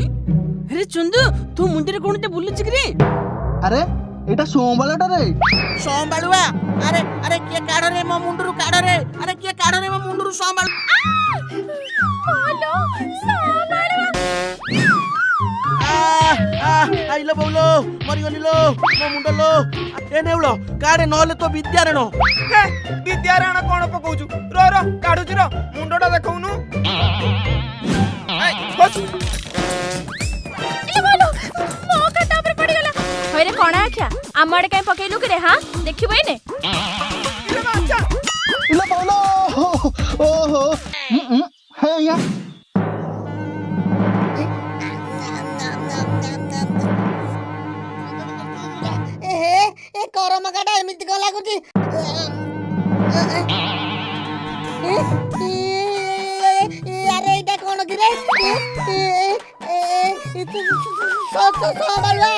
अरे चंदू तू मुंडे रे कोणते बुलुच कि रे? अरे एटा सोमबालटा रे सोमबालुआ अरे अरे किए काढ रे मो मुंडरू काढ रे अरे किए काढ रे मो मुंडरू सोमबालु बोलो सोमबालुआ आइलो बोलो मरी गलिलो मो मुंडलो ए नेउलो काढे नहले तो विद्यारण हे विद्यारायण कोण पकाउछु रो रो काढुछु रो मुंडटा देखौनु मो खाता ऊपर पड़ी गला होरे कोण आख्या आमड़ काई पकेलु कि रे हां देखिबो एने इले बाचा इला बोलो ओहो हे या ए करम काटा एमिति को लागुची अरे इटा कोन कि रे सोमबालुआ